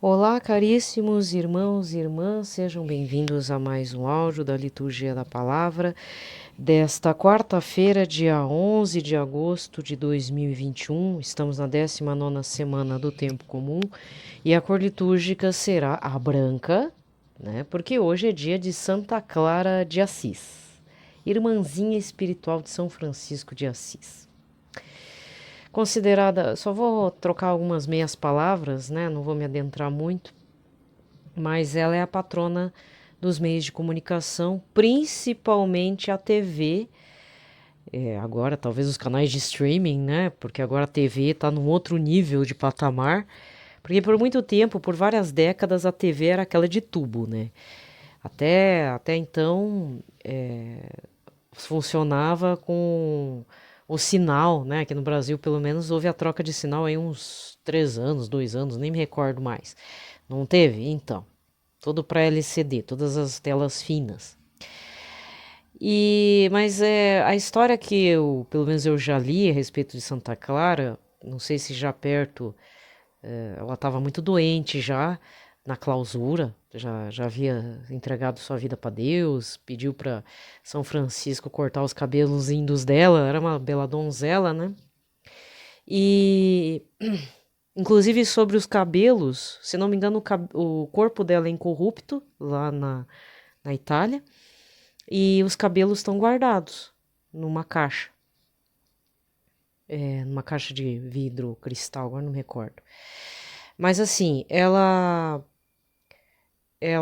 Olá, caríssimos irmãos e irmãs, sejam bem-vindos a mais um áudio da Liturgia da Palavra desta quarta-feira, dia 11 de agosto de 2021. Estamos na 19ª semana do Tempo Comum e a cor litúrgica será a branca, né? Porque hoje é dia de Santa Clara de Assis, irmãzinha espiritual de São Francisco de Assis. Considerada, só vou trocar algumas meias palavras, né? Não vou me adentrar muito, mas ela é a patrona dos meios de comunicação, principalmente a TV. Agora, talvez os canais de streaming, né? Porque agora a TV está num outro nível de patamar. Porque por muito tempo, por várias décadas, a TV era aquela de tubo, né? Até então, funcionava com o sinal, né? Aqui no Brasil, pelo menos, houve a troca de sinal aí uns 3 anos, 2 anos, nem me recordo mais. Não teve? Então. Todo para LCD, todas as telas finas. Mas a história que pelo menos eu já li a respeito de Santa Clara, não sei se já perto, ela estava muito doente já na clausura, já havia entregado sua vida para Deus, pediu para São Francisco cortar os cabelos lindos dela, era uma bela donzela, né? E inclusive sobre os cabelos, se não me engano, o corpo dela é incorrupto lá na Itália. E os cabelos estão guardados numa caixa. Numa caixa de vidro, cristal, agora não me recordo. Mas assim, ela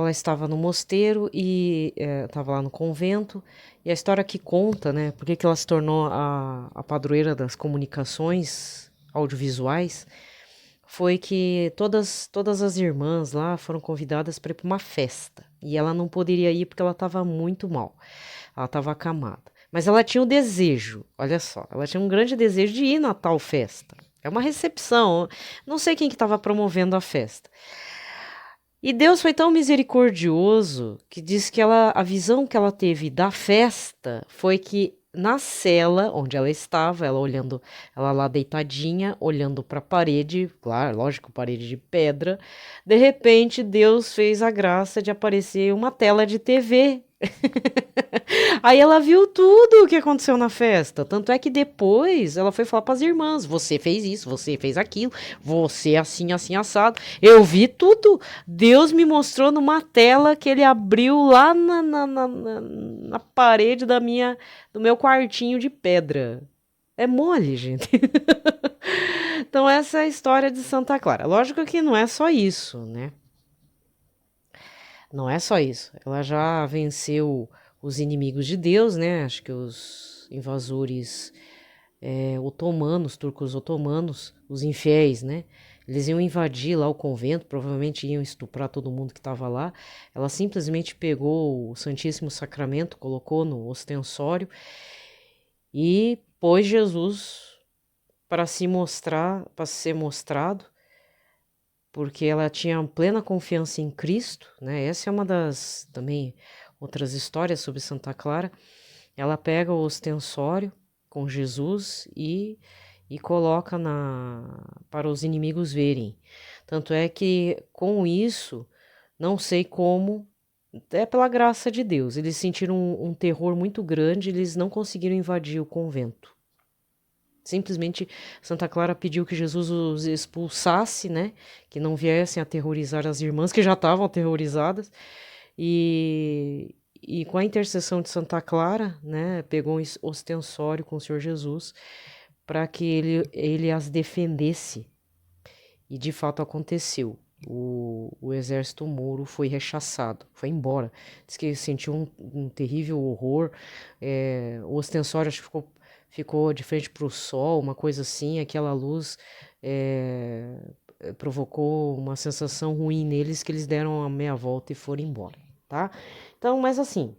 estava no mosteiro e estava lá no convento. E a história que conta, né? Por que ela se tornou a padroeira das comunicações audiovisuais, foi que todas as irmãs lá foram convidadas para ir para uma festa. E ela não poderia ir porque ela estava muito mal. Ela estava acamada. Mas ela tinha o desejo, olha só, ela tinha um grande desejo de ir na tal festa. É uma recepção, não sei quem que estava promovendo a festa. E Deus foi tão misericordioso que diz que a visão que ela teve da festa foi que na cela onde ela estava, ela lá deitadinha, olhando para a parede, claro, lógico, parede de pedra, de repente Deus fez a graça de aparecer uma tela de TV. Aí ela viu tudo o que aconteceu na festa. Tanto é que depois ela foi falar para as irmãs: você fez isso, você fez aquilo, você assim, assim, assado. Eu vi tudo. Deus me mostrou numa tela que ele abriu lá na parede do meu quartinho de pedra. É mole, gente. Então, essa é a história de Santa Clara. Lógico que não é só isso, né? Não é só isso. Ela já venceu os inimigos de Deus, né? Acho que os invasores otomanos, turcos otomanos, os infiéis, né? Eles iam invadir lá o convento, provavelmente iam estuprar todo mundo que estava lá. Ela simplesmente pegou o Santíssimo Sacramento, colocou no ostensório e pôs Jesus para se mostrar, para ser mostrado, porque ela tinha plena confiança em Cristo, né? Essa é uma das também outras histórias sobre Santa Clara. Ela pega o ostensório com Jesus e coloca para os inimigos verem. Tanto é que com isso, não sei como, é pela graça de Deus, eles sentiram um terror muito grande, eles não conseguiram invadir o convento. Simplesmente Santa Clara pediu que Jesus os expulsasse, né? Que não viessem aterrorizar as irmãs que já estavam aterrorizadas. E com a intercessão de Santa Clara, né? Pegou um ostensório com o Senhor Jesus para que ele as defendesse. E de fato aconteceu. O exército mouro foi rechaçado, foi embora. Diz que sentiu um terrível horror. O ostensório acho que ficou de frente para o sol, uma coisa assim. Aquela luz provocou uma sensação ruim neles que eles deram a meia volta e foram embora, tá? Então, mas assim,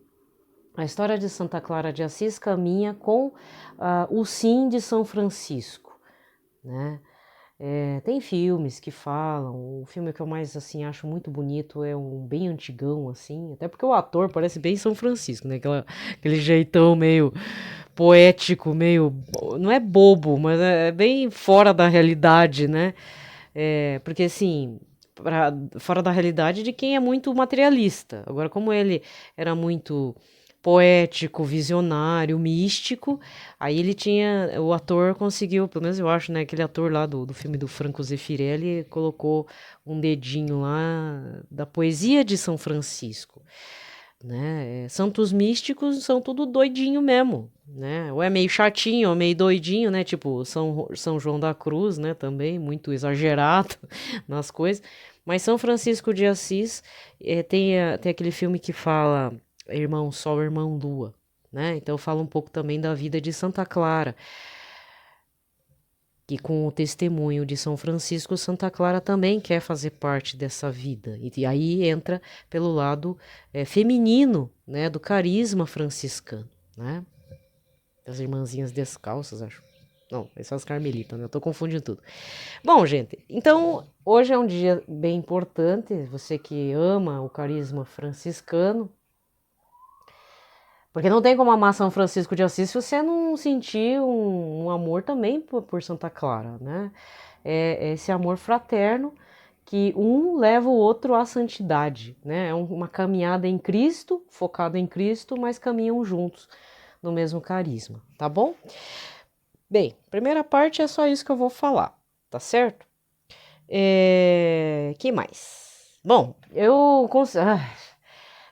a história de Santa Clara de Assis caminha com o sim de São Francisco, né? Tem filmes que falam, o filme que eu mais, assim, acho muito bonito é um bem antigão, assim, até porque o ator parece bem São Francisco, né, aquele jeitão meio poético, meio, não é bobo, mas é bem fora da realidade, né, porque, assim, fora da realidade de quem é muito materialista. Agora, como ele era muito poético, visionário, místico, aí ele tinha, o ator conseguiu, pelo menos eu acho, né, aquele ator lá do filme do Franco Zeffirelli colocou um dedinho lá da poesia de São Francisco, né? Santos místicos são tudo doidinho mesmo, né? Ou é meio chatinho, ou meio doidinho, né? Tipo São João da Cruz, né? Também muito exagerado nas coisas. Mas São Francisco de Assis tem aquele filme que fala Irmão Sol, Irmão Lua, né? Então fala um pouco também da vida de Santa Clara, que com o testemunho de São Francisco, Santa Clara também quer fazer parte dessa vida. E aí entra pelo lado feminino, né, do carisma franciscano, né? As irmãzinhas descalças, acho. Não, são as carmelitas, né? Eu tô confundindo tudo. Bom, gente, então hoje é um dia bem importante. Você que ama o carisma franciscano, porque não tem como amar São Francisco de Assis se você não sentir um amor também por Santa Clara, né? É esse amor fraterno que um leva o outro à santidade, né? É uma caminhada em Cristo, focado em Cristo, mas caminham juntos no mesmo carisma, tá bom? Bem, primeira parte é só isso que eu vou falar, tá certo? Que mais? Bom,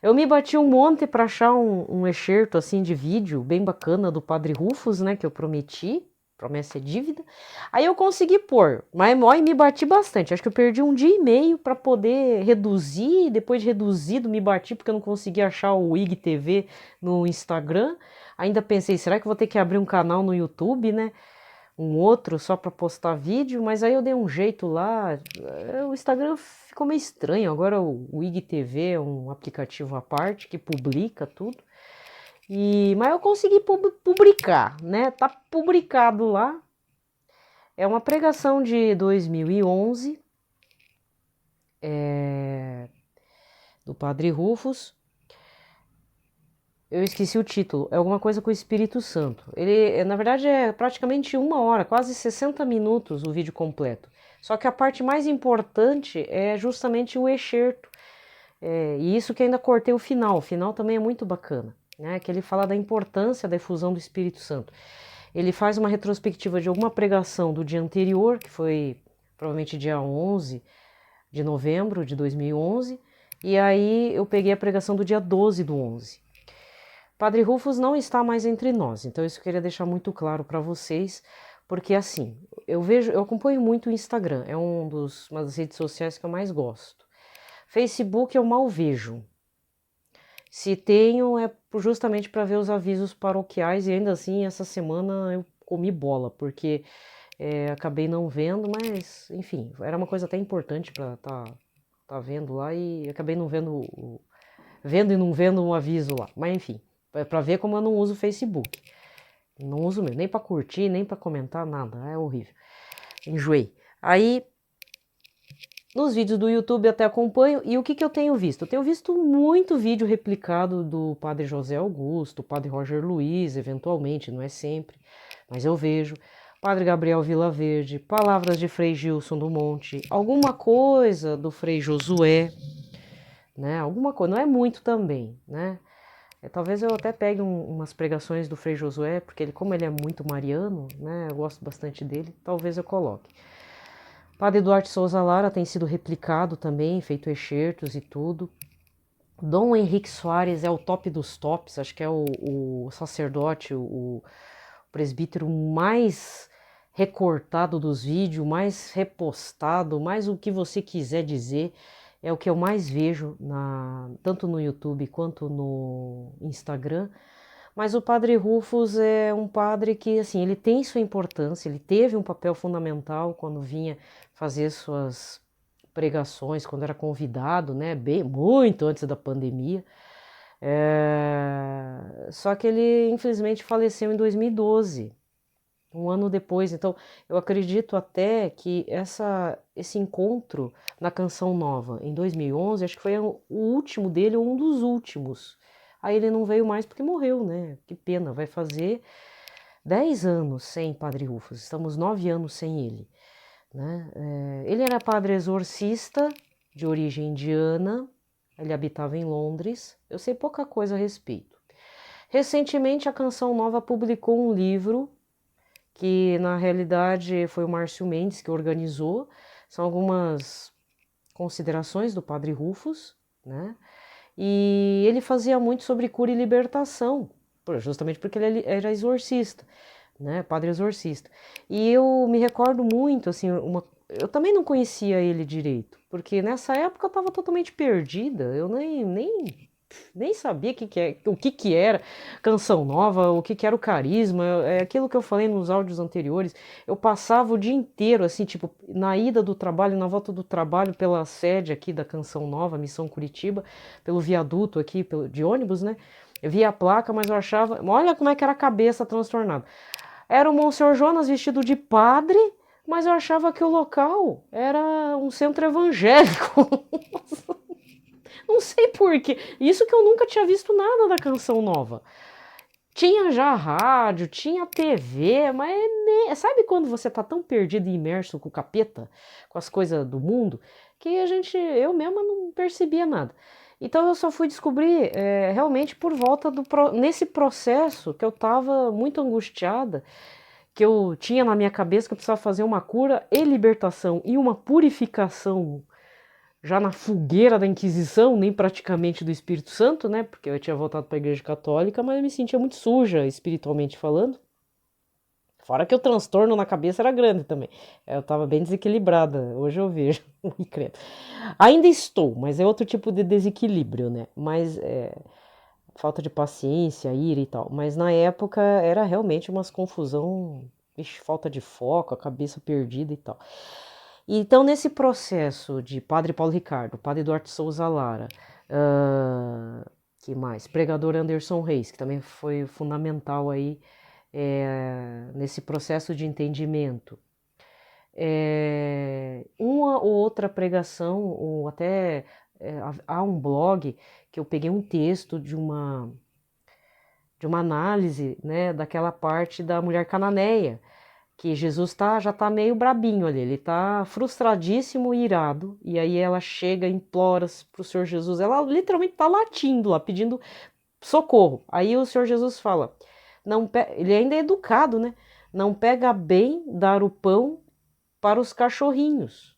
eu me bati um monte para achar um excerto assim de vídeo bem bacana do Padre Rufus, né, que eu prometi. Promessa é dívida. Aí eu consegui pôr, mas me bati bastante. Acho que eu perdi um dia e meio para poder reduzir. Depois de reduzido, me bati porque eu não consegui achar o IGTV no Instagram. Ainda pensei, será que eu vou ter que abrir um canal no YouTube, né? Um outro só para postar vídeo, mas aí eu dei um jeito lá. O Instagram ficou meio estranho. Agora o IGTV é um aplicativo à parte que publica tudo. Mas eu consegui publicar, né? Tá publicado lá. É uma pregação de 2011 do Padre Rufus. Eu esqueci o título. É alguma coisa com o Espírito Santo. Ele, na verdade, é praticamente 1 hora, quase 60 minutos o vídeo completo. Só que a parte mais importante é justamente o excerto. E isso que ainda cortei o final. O final também é muito bacana, né? Que ele fala da importância da efusão do Espírito Santo. Ele faz uma retrospectiva de alguma pregação do dia anterior, que foi provavelmente dia 11 de novembro de 2011, e aí eu peguei a pregação do dia 12 do 11. Padre Rufus não está mais entre nós, então isso eu queria deixar muito claro para vocês, porque assim, eu acompanho muito o Instagram, é uma das redes sociais que eu mais gosto. Facebook eu mal vejo. Se tenho é justamente para ver os avisos paroquiais, e ainda assim essa semana eu comi bola, porque acabei não vendo, mas enfim, era uma coisa até importante para tá vendo lá e acabei não vendo e não vendo um aviso lá, mas enfim. Para ver como eu não uso o Facebook. Não uso mesmo, nem para curtir, nem para comentar, nada. É horrível. Enjoei. Aí, nos vídeos do YouTube eu até acompanho. E o que eu tenho visto? Eu tenho visto muito vídeo replicado do Padre José Augusto, Padre Roger Luiz, eventualmente, não é sempre, mas eu vejo. Padre Gabriel Vilaverde, palavras de Frei Gilson do Monte, alguma coisa do Frei Josué, né? Alguma coisa, não é muito também, né? Talvez eu até pegue umas pregações do Frei Josué, porque como ele é muito mariano, né, eu gosto bastante dele, talvez eu coloque. Padre Eduardo Souza Lara tem sido replicado também, feito excertos e tudo. Dom Henrique Soares é o top dos tops, acho que é o sacerdote, o presbítero mais recortado dos vídeos, mais repostado, mais o que você quiser dizer. É o que eu mais vejo, tanto no YouTube quanto no Instagram. Mas o Padre Rufus é um padre que, assim, ele tem sua importância, ele teve um papel fundamental quando vinha fazer suas pregações, quando era convidado, né, muito antes da pandemia. Só que ele, infelizmente, faleceu em 2012. Um ano depois. Então, eu acredito até que esse encontro na Canção Nova, em 2011, acho que foi o último dele, ou um dos últimos. Aí ele não veio mais porque morreu, né? Que pena, vai fazer 10 anos sem Padre Rufus, estamos 9 anos sem ele, né? Ele era padre exorcista, de origem indiana, ele habitava em Londres, eu sei pouca coisa a respeito. Recentemente a Canção Nova publicou um livro que na realidade foi o Márcio Mendes que organizou, são algumas considerações do Padre Rufus, né? E ele fazia muito sobre cura e libertação, justamente porque ele era exorcista, né? Padre exorcista. E eu me recordo muito, assim, eu também não conhecia ele direito, porque nessa época eu estava totalmente perdida, eu nem sabia o que era Canção Nova, o que era o carisma, é aquilo que eu falei nos áudios anteriores. Eu passava o dia inteiro, assim, tipo, na ida do trabalho, na volta do trabalho, pela sede aqui da Canção Nova, Missão Curitiba, pelo viaduto aqui de ônibus, né? Eu via a placa, mas eu achava, olha como é que era a cabeça transtornada. Era o Monsenhor Jonas vestido de padre, mas eu achava que o local era um centro evangélico. Não sei por quê. Isso que eu nunca tinha visto nada da Canção Nova. Tinha já rádio, tinha TV, mas sabe quando você tá tão perdido e imerso com o capeta, com as coisas do mundo, que eu mesma não percebia nada. Então eu só fui descobrir realmente por volta nesse processo que eu tava muito angustiada, que eu tinha na minha cabeça que eu precisava fazer uma cura e libertação e uma purificação já na fogueira da Inquisição, nem praticamente do Espírito Santo, né? Porque eu tinha voltado para a Igreja Católica, mas eu me sentia muito suja, espiritualmente falando. Fora que o transtorno na cabeça era grande também. Eu estava bem desequilibrada, hoje eu vejo. Ainda estou, mas é outro tipo de desequilíbrio, né? Mas falta de paciência, ira e tal. Mas na época era realmente umas confusão, falta de foco, a cabeça perdida e tal. Então, nesse processo de Padre Paulo Ricardo, Padre Duarte Souza Lara, que mais? Pregador Anderson Reis, que também foi fundamental aí nesse processo de entendimento. Uma ou outra pregação, ou até há um blog que eu peguei um texto de uma análise, né, daquela parte da mulher cananeia, que Jesus já tá meio brabinho ali, ele tá frustradíssimo e irado, e aí ela chega, implora pro Senhor Jesus, ela literalmente tá latindo lá, pedindo socorro. Aí o Senhor Jesus fala, ele ainda é educado, né? Não pega bem dar o pão para os cachorrinhos.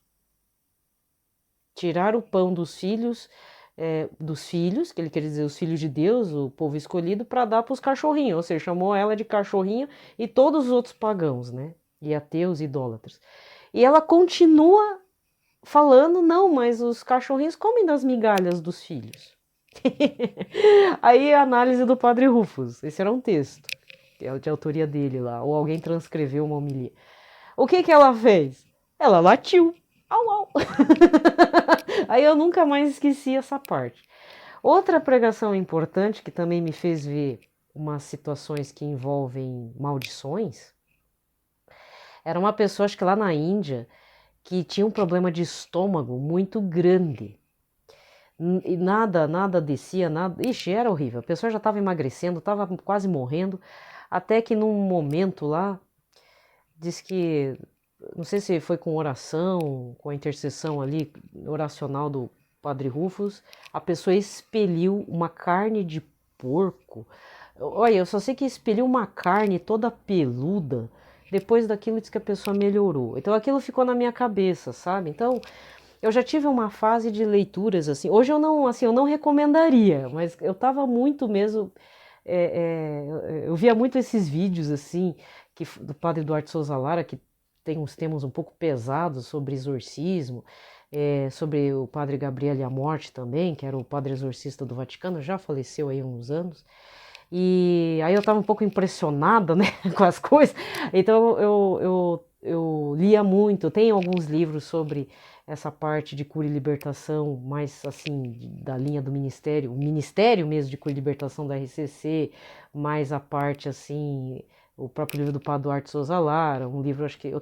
Tirar o pão dos filhos, que ele quer dizer os filhos de Deus, o povo escolhido, para dar para os cachorrinhos, ou seja, chamou ela de cachorrinho e todos os outros pagãos, né? E ateus, idólatras. E ela continua falando, não, mas os cachorrinhos comem das migalhas dos filhos. Aí a análise do Padre Rufus, esse era um texto, que é de autoria dele lá, ou alguém transcreveu uma homilia. O que ela fez? Ela latiu. Au, au. Aí eu nunca mais esqueci essa parte. Outra pregação importante que também me fez ver umas situações que envolvem maldições, era uma pessoa, acho que lá na Índia, que tinha um problema de estômago muito grande. E nada descia, nada. Ixi, era horrível. A pessoa já estava emagrecendo, estava quase morrendo, até que num momento lá, diz que, não sei se foi com oração, com a intercessão ali, oracional do Padre Rufus, a pessoa expeliu uma carne de porco. Olha, eu só sei que expeliu uma carne toda peluda. Depois daquilo diz que a pessoa melhorou. Então aquilo ficou na minha cabeça, sabe? Então eu já tive uma fase de leituras assim. Hoje eu não recomendaria, mas eu estava muito mesmo. Eu via muito esses vídeos assim do Padre Duarte Souza Lara, que tem uns temas um pouco pesados sobre exorcismo, sobre o Padre Gabriel e a morte também, que era o padre exorcista do Vaticano, já faleceu aí há uns anos. E aí eu estava um pouco impressionada, né, com as coisas. Então eu lia muito. Tem alguns livros sobre essa parte de cura e libertação, mais assim, da linha do ministério, o ministério mesmo de cura e libertação da RCC, mais a parte assim, o próprio livro do Padre Duarte Souza Lara, um livro, acho que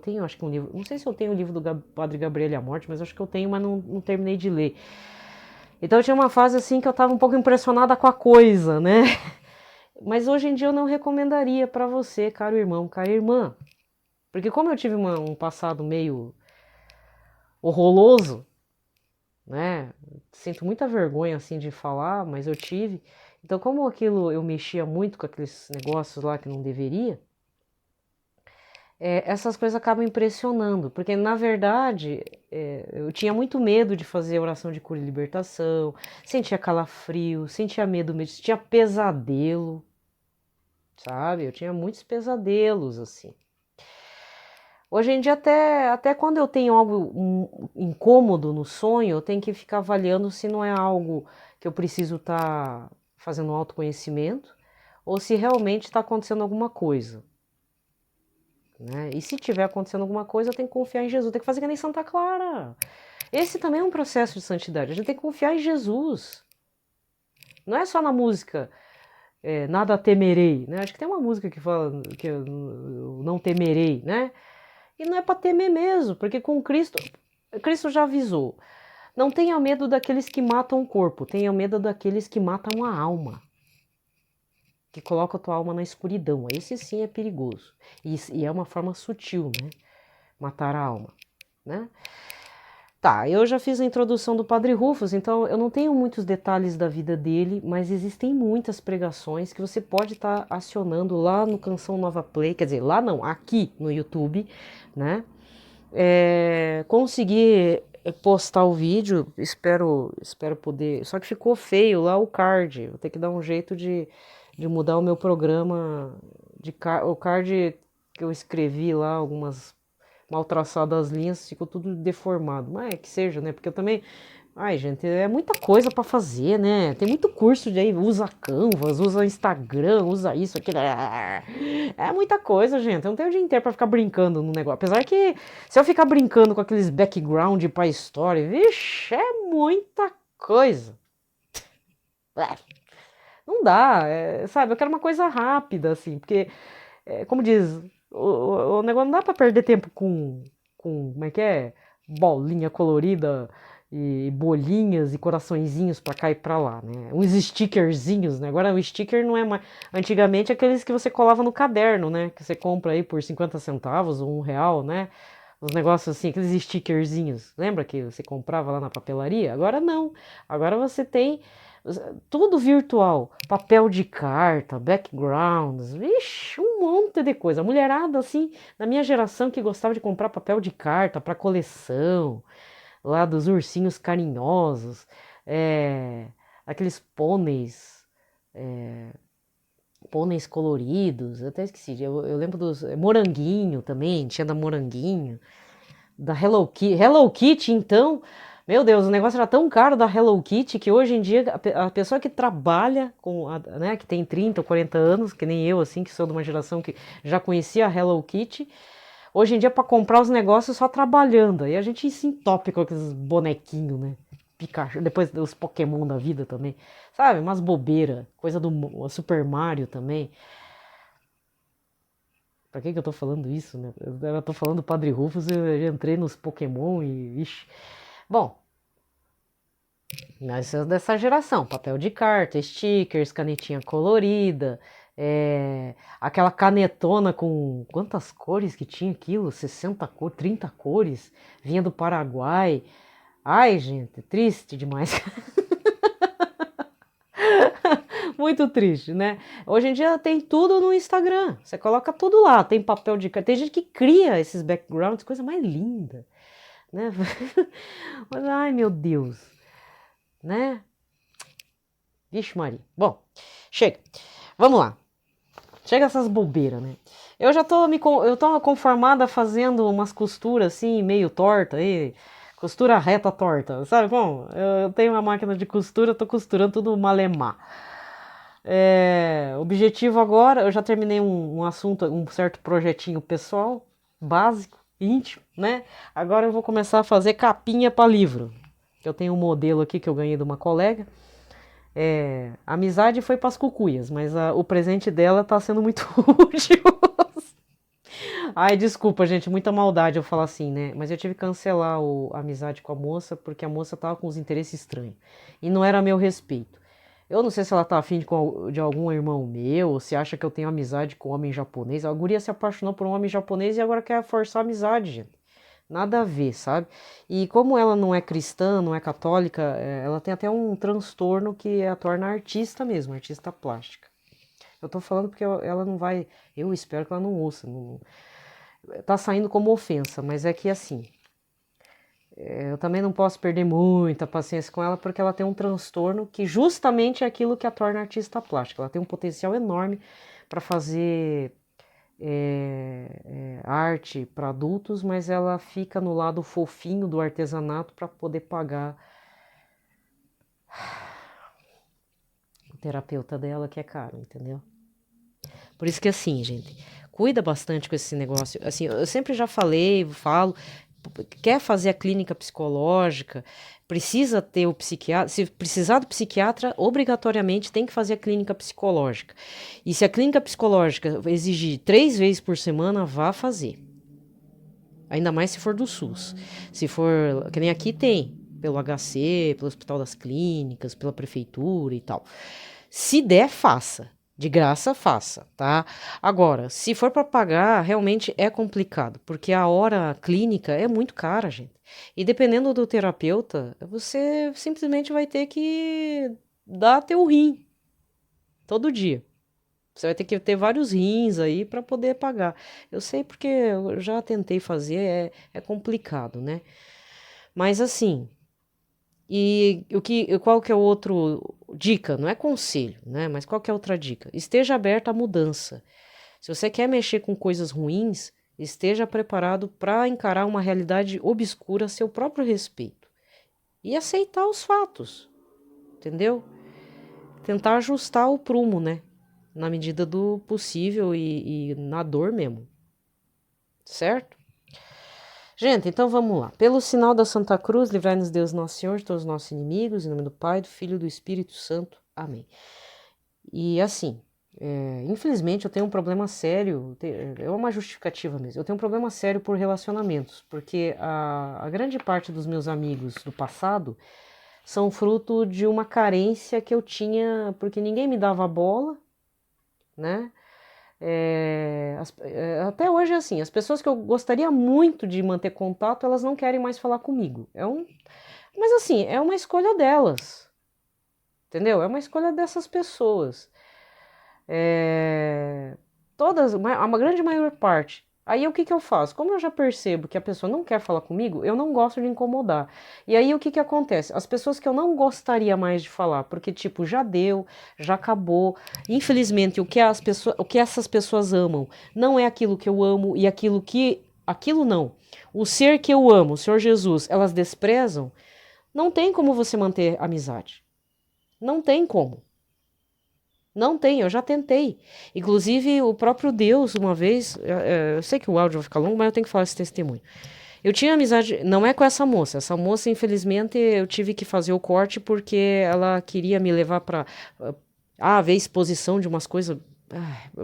um livro, não sei se eu tenho o livro do Padre Gabriel e a Morte, mas acho que eu tenho, mas não terminei de ler. Então eu tinha uma fase assim que eu estava um pouco impressionada com a coisa, né? Mas hoje em dia eu não recomendaria para você, caro irmão, cara irmã, porque como eu tive um passado meio horroroso, né? Sinto muita vergonha assim de falar, mas eu tive. Então, como aquilo eu mexia muito com aqueles negócios lá que não deveria, essas coisas acabam impressionando, porque na verdade eu tinha muito medo de fazer oração de cura e libertação, sentia calafrio, sentia medo mesmo, tinha pesadelo, sabe? Eu tinha muitos pesadelos assim. Hoje em dia, até quando eu tenho algo incômodo no sonho, eu tenho que ficar avaliando se não é algo que eu preciso estar fazendo um autoconhecimento ou se realmente está acontecendo alguma coisa. Né? E se tiver acontecendo alguma coisa, eu tenho que confiar em Jesus, tem que fazer que nem Santa Clara. Esse também é um processo de santidade, a gente tem que confiar em Jesus. Não é só na música Nada Temerei, né? Acho que tem uma música que fala que eu não temerei, né? E não é para temer mesmo, porque com Cristo já avisou. Não tenha medo daqueles que matam o corpo, tenha medo daqueles que matam a alma, que colocam a tua alma na escuridão. Esse sim é perigoso. E é uma forma sutil, né? Matar a alma, né? Tá, eu já fiz a introdução do Padre Rufus, então eu não tenho muitos detalhes da vida dele, mas existem muitas pregações que você pode estar acionando lá no Canção Nova Play, quer dizer, lá não, aqui no YouTube, né? Consegui postar o vídeo, espero poder. Só que ficou feio lá o card. Vou ter que dar um jeito de mudar o meu programa o card que eu escrevi lá, algumas mal traçadas as linhas, ficou tudo deformado. Mas é que seja, né? Porque eu também. Ai, gente, é muita coisa para fazer, né? Tem muito curso de aí, usa Canvas, usa Instagram, usa isso, aquilo. É muita coisa, gente. Eu não tenho o dia inteiro para ficar brincando no negócio. Apesar que se eu ficar brincando com aqueles background pra história, vixe, é muita coisa. Não dá, sabe? Eu quero uma coisa rápida, assim, porque, como diz, o negócio não dá para perder tempo como é que é? Bolinha colorida e bolinhas e coraçõezinhos para cá e para lá, né? Uns stickerzinhos, né? Agora o sticker não é mais. Antigamente aqueles que você colava no caderno, né? Que você compra aí por 50 centavos ou R$ 1, né? Os negócios assim, aqueles stickerzinhos. Lembra que você comprava lá na papelaria? Agora não. Agora você tem tudo virtual, papel de carta, backgrounds, vixe, um monte de coisa. A mulherada, assim, na minha geração que gostava de comprar papel de carta para coleção, lá dos ursinhos carinhosos, aqueles pôneis coloridos, eu até esqueci, eu lembro dos moranguinho também, tinha da moranguinho, da Hello Kitty. Hello Kitty, então, meu Deus, o negócio era tão caro da Hello Kitty que hoje em dia a pessoa que trabalha né, que tem 30 ou 40 anos, que nem eu, assim, que sou de uma geração que já conhecia a Hello Kitty, hoje em dia para comprar os negócios só trabalhando. Aí a gente se entope com aqueles bonequinhos, né? Pikachu, depois dos Pokémon da vida também, sabe? Umas bobeiras, coisa do Super Mario também. Pra que eu tô falando isso, né? Eu tô falando do Padre Rufus, eu entrei nos Pokémon e. Ixi. Bom, nós somos dessa geração: papel de carta, stickers, canetinha colorida, aquela canetona com quantas cores que tinha aquilo? 60 cores, 30 cores, vinha do Paraguai. Ai, gente, triste demais. Muito triste, né? Hoje em dia tem tudo no Instagram. Você coloca tudo lá, tem papel de carta. Tem gente que cria esses backgrounds, coisa mais linda, né? Mas, ai, meu Deus, né? Vixe, Maria. Bom, chega. Vamos lá. Chega essas bobeiras, né? Eu já eu tô conformada fazendo umas costuras assim, meio torta aí. Costura reta torta, sabe como? Eu tenho uma máquina de costura, tô costurando tudo malemar. Objetivo agora, eu já terminei um assunto, um certo projetinho pessoal, básico, íntimo, né? Agora eu vou começar a fazer capinha para livro. Eu tenho um modelo aqui que eu ganhei de uma colega. A amizade foi para as cucuias, mas o presente dela tá sendo muito útil. Ai, desculpa, gente, muita maldade eu falar assim, né? Mas eu tive que cancelar a amizade com a moça porque a moça tava com os interesses estranhos. E não era a meu respeito. Eu não sei se ela tá afim de algum irmão meu, ou se acha que eu tenho amizade com um homem japonês. A guria se apaixonou por um homem japonês e agora quer forçar a amizade, gente. Nada a ver, sabe? E como ela não é cristã, não é católica, ela tem até um transtorno que a torna artista mesmo, artista plástica. Eu tô falando porque ela não vai. Eu espero que ela não ouça. Não, tá saindo como ofensa, mas é que assim. Eu também não posso perder muita paciência com ela porque ela tem um transtorno que justamente é aquilo que a torna artista plástica. Ela tem um potencial enorme para fazer arte para adultos, mas ela fica no lado fofinho do artesanato para poder pagar o terapeuta dela, que é caro, entendeu? Por isso que assim, gente, cuida bastante com esse negócio. Assim, eu sempre já falei, falo, quer fazer a clínica psicológica, precisa ter o psiquiatra. Se precisar do psiquiatra, obrigatoriamente tem que fazer a clínica psicológica. E se a clínica psicológica exigir 3 vezes por semana, vá fazer. Ainda mais se for do SUS. Se for, que nem aqui tem, pelo HC, pelo Hospital das Clínicas, pela prefeitura e tal. Se der, faça. De graça, faça, tá? Agora, se for para pagar, realmente é complicado, porque a hora clínica é muito cara, gente. E dependendo do terapeuta, você simplesmente vai ter que dar teu rim todo dia. Você vai ter que ter vários rins aí para poder pagar. Eu sei porque eu já tentei fazer, é complicado, né? Mas assim, qual que é o outro dica? Não é conselho, né? Mas qual que é a outra dica? Esteja aberta à mudança. Se você quer mexer com coisas ruins, esteja preparado para encarar uma realidade obscura a seu próprio respeito e aceitar os fatos, entendeu? Tentar ajustar o prumo, né? Na medida do possível e na dor mesmo, certo? Gente, então vamos lá. Pelo sinal da Santa Cruz, livrai-nos Deus Nosso Senhor de todos os nossos inimigos, em nome do Pai, do Filho e do Espírito Santo. Amém. E assim, infelizmente eu tenho um problema sério, é uma justificativa mesmo, eu tenho um problema sério por relacionamentos, porque a grande parte dos meus amigos do passado são fruto de uma carência que eu tinha, porque ninguém me dava bola, né? Até hoje é assim, as pessoas que eu gostaria muito de manter contato, elas não querem mais falar comigo. Mas assim, é uma escolha delas, entendeu? É uma escolha dessas pessoas. Todas, uma grande maior parte. Aí o que que eu faço? Como eu já percebo que a pessoa não quer falar comigo, eu não gosto de incomodar. E aí o que que acontece? As pessoas que eu não gostaria mais de falar, porque tipo, já deu, já acabou. Infelizmente, o que essas pessoas amam não é aquilo que eu amo e aquilo não. O ser que eu amo, o Senhor Jesus, elas desprezam, não tem como você manter amizade. Não tem como. Não tem, eu já tentei. Inclusive, o próprio Deus, uma vez, eu sei que o áudio vai ficar longo, mas eu tenho que falar esse testemunho. Eu tinha amizade, não é com essa moça. Essa moça, infelizmente, eu tive que fazer o corte porque ela queria me levar para ver exposição de umas coisas.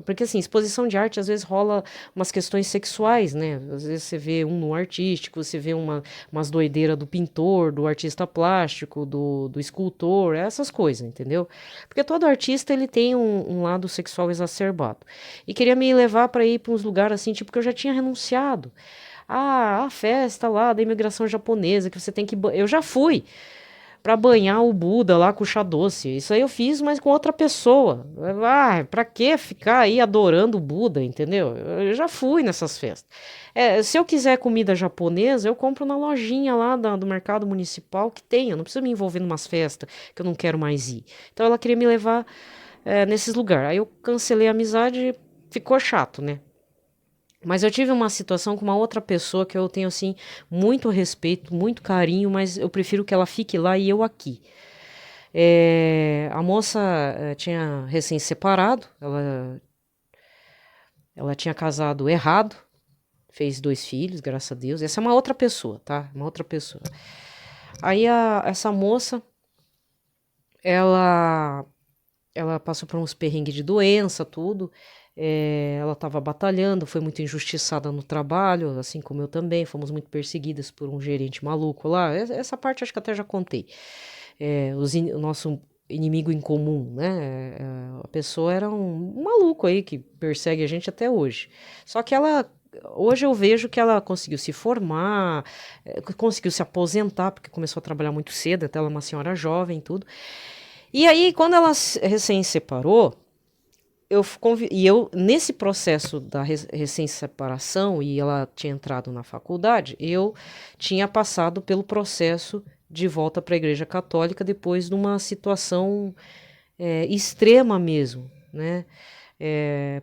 Porque assim, exposição de arte às vezes rola umas questões sexuais, né? Às vezes você vê um no artístico, você vê umas doideiras do pintor, do artista plástico, do escultor, essas coisas, entendeu? Porque todo artista ele tem um lado sexual exacerbado. E queria me levar para ir para uns lugares assim, tipo, que eu já tinha renunciado. A festa lá da imigração japonesa, que você tem que. Eu já fui para banhar o Buda lá com chá doce. Isso aí eu fiz, mas com outra pessoa. Pra que ficar aí adorando o Buda, entendeu? Eu já fui nessas festas. Se eu quiser comida japonesa, eu compro na lojinha lá do mercado municipal que tem. Eu não preciso me envolver em umas festas que eu não quero mais ir. Então ela queria me levar nesses lugares. Aí eu cancelei a amizade, ficou chato, né? Mas eu tive uma situação com uma outra pessoa que eu tenho, assim, muito respeito, muito carinho, mas eu prefiro que ela fique lá e eu aqui. A moça tinha recém-separado, ela tinha casado errado, fez 2 filhos, graças a Deus. Essa é uma outra pessoa, tá? Uma outra pessoa. Aí essa moça, ela, ela passou por uns perrengues de doença, tudo. Ela estava batalhando, foi muito injustiçada no trabalho, assim como eu também. Fomos muito perseguidas por um gerente maluco lá. Essa parte acho que até já contei. O nosso inimigo em comum, né? A pessoa era um maluco aí que persegue a gente até hoje. Só que ela hoje eu vejo que ela conseguiu se formar, conseguiu se aposentar, porque começou a trabalhar muito cedo, até ela é uma senhora jovem e tudo. E aí, quando ela recém separou, eu, nesse processo da recém-separação, e ela tinha entrado na faculdade, eu tinha passado pelo processo de volta para a Igreja Católica depois de uma situação extrema mesmo, né?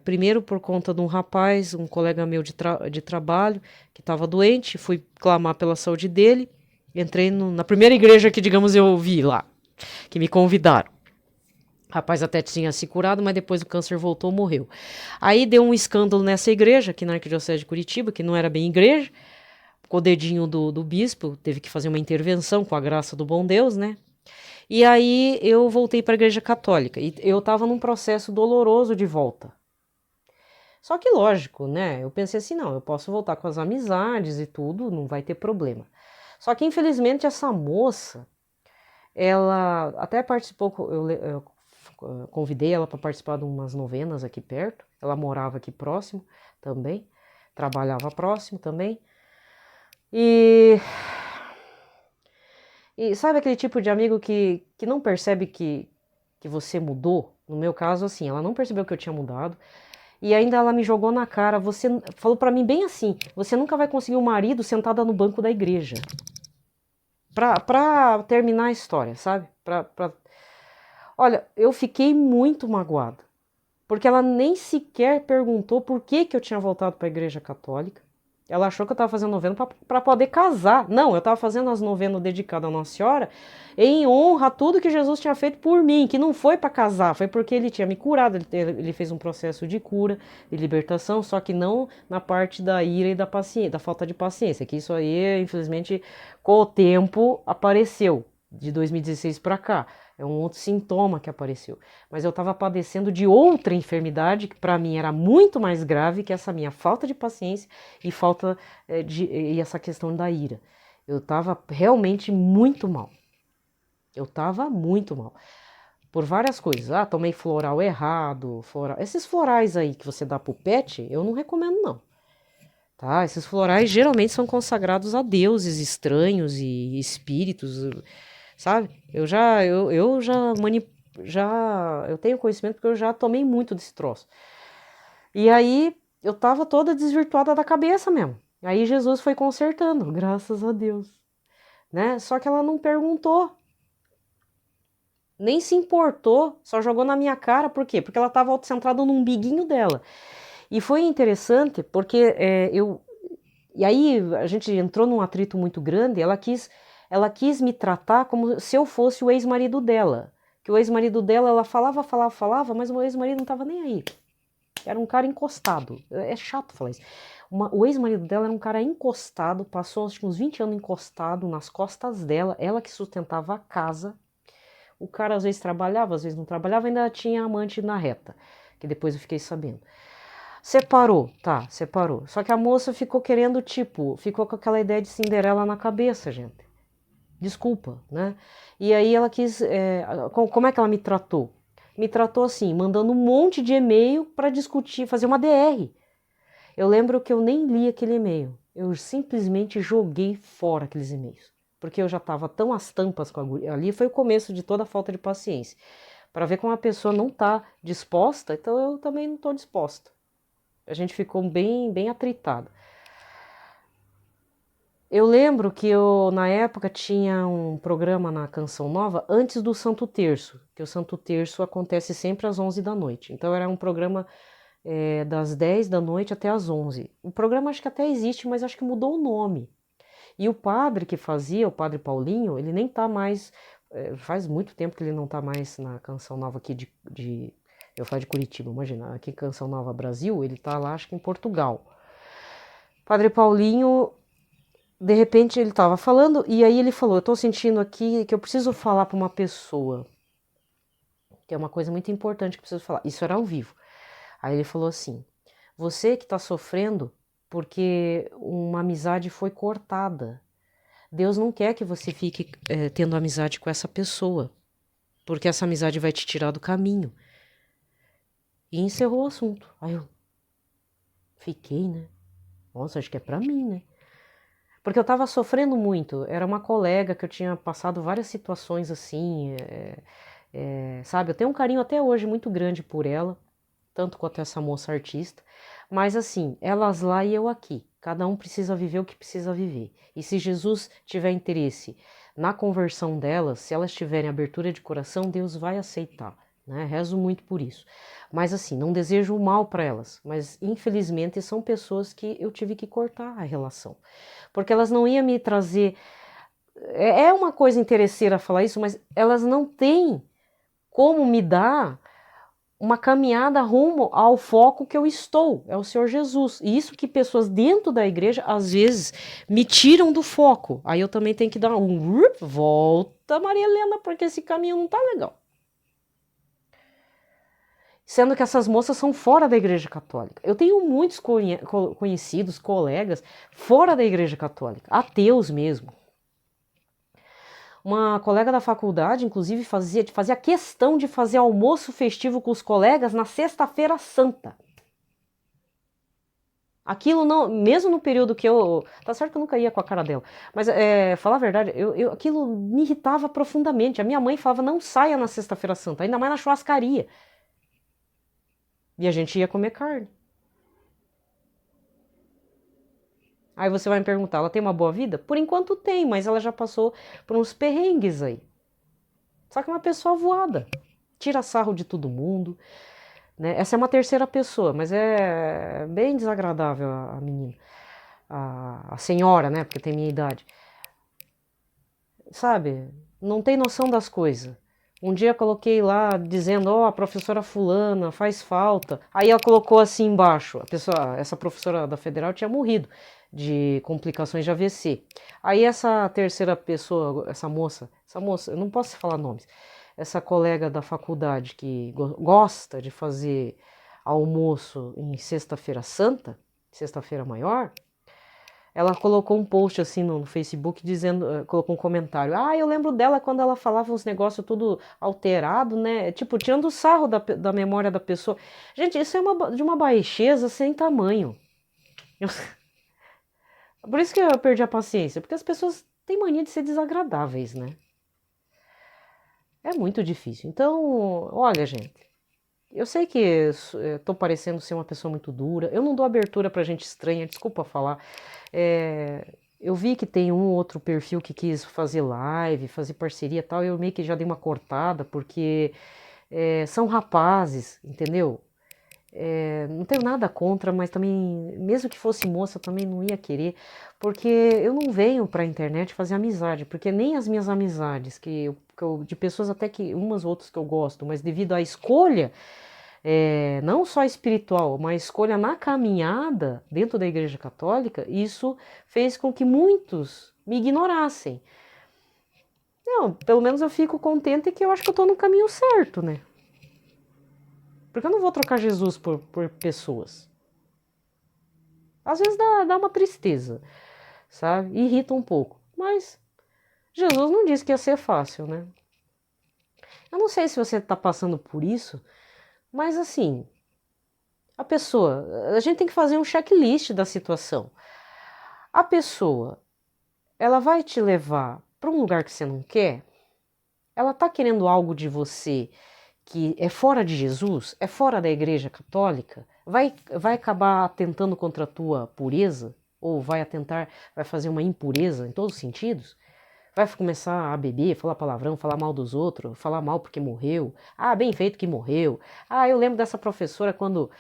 Primeiro por conta de um rapaz, um colega meu de trabalho, que estava doente, fui clamar pela saúde dele, entrei na primeira igreja que, digamos, eu vi lá, que me convidaram. O rapaz até tinha se curado, mas depois o câncer voltou, morreu. Aí deu um escândalo nessa igreja, aqui na Arquidiocese de Curitiba, que não era bem igreja, com o dedinho do bispo, teve que fazer uma intervenção com a graça do bom Deus, né? E aí eu voltei para a Igreja Católica e eu estava num processo doloroso de volta. Só que lógico, né? Eu pensei assim, não, eu posso voltar com as amizades e tudo, não vai ter problema. Só que infelizmente essa moça, ela até participou, eu convidei ela para participar de umas novenas aqui perto. Ela morava aqui próximo também, trabalhava próximo também. E sabe aquele tipo de amigo que não percebe que você mudou? No meu caso, assim, ela não percebeu que eu tinha mudado. E ainda ela me jogou na cara. Você falou pra mim bem assim: você nunca vai conseguir um marido sentada no banco da igreja. Pra terminar a história, sabe? Olha, eu fiquei muito magoada. Porque ela nem sequer perguntou por que eu tinha voltado para a Igreja Católica. Ela achou que eu estava fazendo novena para poder casar. Não, eu estava fazendo as novenas dedicadas à Nossa Senhora em honra a tudo que Jesus tinha feito por mim, que não foi para casar, foi porque ele tinha me curado. Ele fez um processo de cura, de libertação, só que não na parte da ira e da paciência, da falta de paciência, que isso aí, infelizmente, com o tempo apareceu, de 2016 para cá. É um outro sintoma que apareceu. Mas eu estava padecendo de outra enfermidade que para mim era muito mais grave que essa minha falta de paciência e e essa questão da ira. Eu estava realmente muito mal. Eu estava muito mal. Por várias coisas. Ah, tomei floral errado. Esses florais aí que você dá pro pet, eu não recomendo não. Tá? Esses florais geralmente são consagrados a deuses estranhos e espíritos, sabe? Eu tenho conhecimento porque eu já tomei muito desse troço. E aí eu tava toda desvirtuada da cabeça mesmo. Aí Jesus foi consertando, graças a Deus, né? Só que ela não perguntou, nem se importou, só jogou na minha cara, por quê? Porque ela tava autocentrada no umbiguinho dela. E foi interessante porque e aí a gente entrou num atrito muito grande, ela quis me tratar como se eu fosse o ex-marido dela. Que o ex-marido dela, ela falava, mas o ex-marido não estava nem aí. Era um cara encostado. É chato falar isso. O ex-marido dela era um cara encostado, passou acho que uns 20 anos encostado nas costas dela, ela que sustentava a casa. O cara às vezes trabalhava, às vezes não trabalhava, ainda tinha amante na reta, que depois eu fiquei sabendo. Separou, tá, separou. Só que a moça ficou querendo, ficou com aquela ideia de Cinderela na cabeça, gente. Desculpa, né? E aí ela quis. Como é que ela me tratou? Me tratou assim, mandando um monte de e-mail para discutir, fazer uma DR. Eu lembro que eu nem li aquele e-mail. Eu simplesmente joguei fora aqueles e-mails. Porque eu já estava tão às tampas com a guria. Ali foi o começo de toda a falta de paciência. Para ver como a pessoa não está disposta, então eu também não estou disposta. A gente ficou bem, bem atritado. Eu lembro que na época, tinha um programa na Canção Nova antes do Santo Terço, que o Santo Terço acontece sempre às 11 da noite. Então, era um programa das 10 da noite até às 11. O programa acho que até existe, mas acho que mudou o nome. E o padre que fazia, o padre Paulinho, ele nem tá mais... faz muito tempo que ele não tá mais na Canção Nova aqui eu falo de Curitiba, imagina, aqui Canção Nova Brasil, ele tá lá, acho que em Portugal. Padre Paulinho, de repente ele tava falando, e aí ele falou, eu tô sentindo aqui que eu preciso falar para uma pessoa, que é uma coisa muito importante que eu preciso falar. Isso era ao vivo. Aí ele falou assim, você que tá sofrendo porque uma amizade foi cortada. Deus não quer que você fique tendo amizade com essa pessoa, porque essa amizade vai te tirar do caminho. E encerrou o assunto. Aí eu fiquei, né? Nossa, acho que é pra mim, né? Porque eu tava sofrendo muito. Era uma colega que eu tinha passado várias situações assim, sabe? Eu tenho um carinho até hoje muito grande por ela, tanto quanto essa moça artista. Mas assim, elas lá e eu aqui. Cada um precisa viver o que precisa viver. E se Jesus tiver interesse na conversão delas, se elas tiverem abertura de coração, Deus vai aceitar, né? Rezo muito por isso. Mas assim, não desejo o mal para elas, mas infelizmente são pessoas que eu tive que cortar a relação, porque elas não iam me trazer. É uma coisa interesseira falar isso, mas elas não têm como me dar uma caminhada rumo ao foco que eu estou, é o Senhor Jesus. E isso que pessoas dentro da igreja, às vezes, me tiram do foco. Aí eu também tenho que dar volta, Maria Helena, porque esse caminho não tá legal. Sendo que essas moças são fora da igreja católica. Eu tenho muitos conhecidos, colegas, fora da igreja católica, ateus mesmo. Uma colega da faculdade, inclusive, fazia questão de fazer almoço festivo com os colegas na Sexta-feira Santa. Aquilo não, mesmo no período que eu. Tá certo que eu nunca ia com a cara dela, mas falar a verdade, aquilo me irritava profundamente. A minha mãe falava: não saia na Sexta-feira Santa, ainda mais na churrascaria. E a gente ia comer carne. Aí você vai me perguntar: ela tem uma boa vida? Por enquanto tem, mas ela já passou por uns perrengues aí. Só que é uma pessoa voada, tira sarro de todo mundo. Né? Essa é uma terceira pessoa, mas é bem desagradável a menina. A senhora, né? Porque tem minha idade. Sabe? Não tem noção das coisas. Um dia eu coloquei lá dizendo, a professora fulana faz falta. Aí ela colocou assim embaixo, essa professora da Federal tinha morrido de complicações de AVC. Aí essa terceira pessoa, essa moça, eu não posso falar nomes, essa colega da faculdade que gosta de fazer almoço em sexta-feira santa, sexta-feira maior, ela colocou um post assim no Facebook dizendo, colocou um comentário. Eu lembro dela quando ela falava uns negócios tudo alterado, né? Tipo, tirando o sarro da memória da pessoa. Gente, isso é de uma baixeza sem tamanho. Por isso que eu perdi a paciência, porque as pessoas têm mania de ser desagradáveis, né? É muito difícil. Então, olha, gente, eu sei que estou parecendo ser uma pessoa muito dura. Eu não dou abertura pra gente estranha, desculpa falar. Eu vi que tem um outro perfil que quis fazer live, fazer parceria e tal. Eu meio que já dei uma cortada, porque são rapazes, entendeu? Não tenho nada contra, mas também, mesmo que fosse moça, eu também não ia querer, porque eu não venho pra internet fazer amizade, porque nem as minhas amizades, de pessoas até que, umas outras que eu gosto, mas devido à escolha, não só espiritual, mas escolha na caminhada dentro da Igreja Católica, isso fez com que muitos me ignorassem. Não, pelo menos eu fico contente que eu acho que eu estou no caminho certo, né? Porque eu não vou trocar Jesus por pessoas. Às vezes dá uma tristeza, sabe? Irrita um pouco. Mas Jesus não disse que ia ser fácil, né? Eu não sei se você está passando por isso, mas assim, a gente tem que fazer um checklist da situação. A pessoa, ela vai te levar para um lugar que você não quer? Ela está querendo algo de você que é fora de Jesus, é fora da Igreja Católica? Vai acabar atentando contra a tua pureza? Ou vai fazer uma impureza em todos os sentidos? Vai começar a beber, falar palavrão, falar mal dos outros, falar mal porque morreu. Bem feito que morreu. Eu lembro dessa professora quando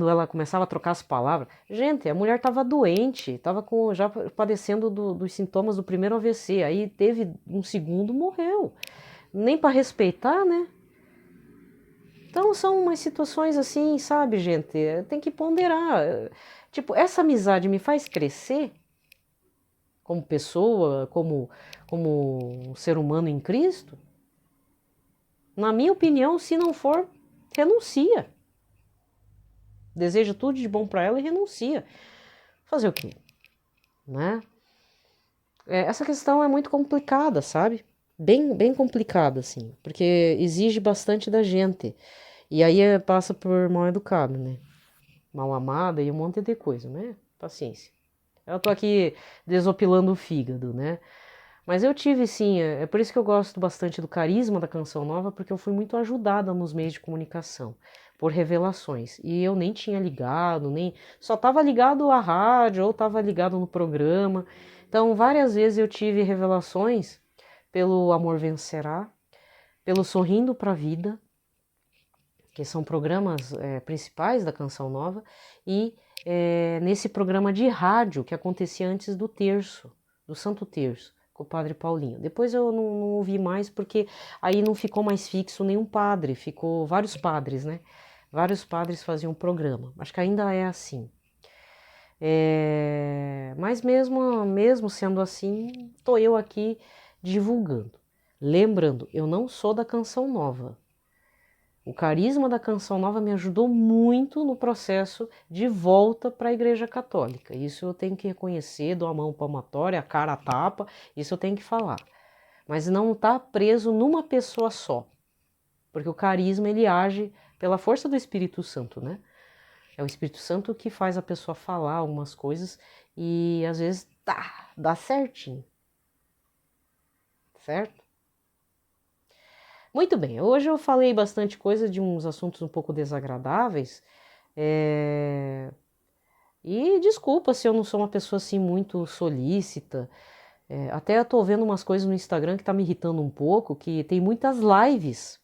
ela começava a trocar as palavras. Gente, a mulher estava doente, estava já padecendo dos sintomas do primeiro AVC. Aí teve um segundo, morreu. Nem para respeitar, né? Então são umas situações assim, sabe, gente? Tem que ponderar. Tipo, essa amizade me faz crescer como pessoa, como ser humano em Cristo? Na minha opinião, se não for, renuncia. Deseja tudo de bom para ela e renuncia. Fazer o quê? Né? Essa questão é muito complicada, sabe? Bem complicada, assim, porque exige bastante da gente. E aí passa por mal educado, né? Mal amada e um monte de coisa, né? Paciência. Eu tô aqui desopilando o fígado, né? Mas eu tive sim, é por isso que eu gosto bastante do carisma da Canção Nova, porque eu fui muito ajudada nos meios de comunicação, por revelações. E eu nem tinha ligado, nem só estava ligado à rádio ou estava ligado no programa. Então, várias vezes eu tive revelações pelo Amor Vencerá, pelo Sorrindo para a Vida, que são programas principais da Canção Nova, e nesse programa de rádio que acontecia antes do terço, do Santo Terço, com o Padre Paulinho. Depois eu não ouvi mais, porque aí não ficou mais fixo nenhum padre, ficou vários padres, né? Vários padres faziam programa. Acho que ainda é assim. Mas mesmo sendo assim, estou eu aqui divulgando. Lembrando, eu não sou da Canção Nova. O carisma da Canção Nova me ajudou muito no processo de volta para a Igreja Católica. Isso eu tenho que reconhecer, dou a mão palmatória, a cara a tapa, isso eu tenho que falar. Mas não está preso numa pessoa só, porque o carisma ele age pela força do Espírito Santo, né? É o Espírito Santo que faz a pessoa falar algumas coisas e às vezes dá certinho, certo? Muito bem, hoje eu falei bastante coisa de uns assuntos um pouco desagradáveis, e desculpa se eu não sou uma pessoa assim muito solícita, até eu tô vendo umas coisas no Instagram que tá me irritando um pouco, que tem muitas lives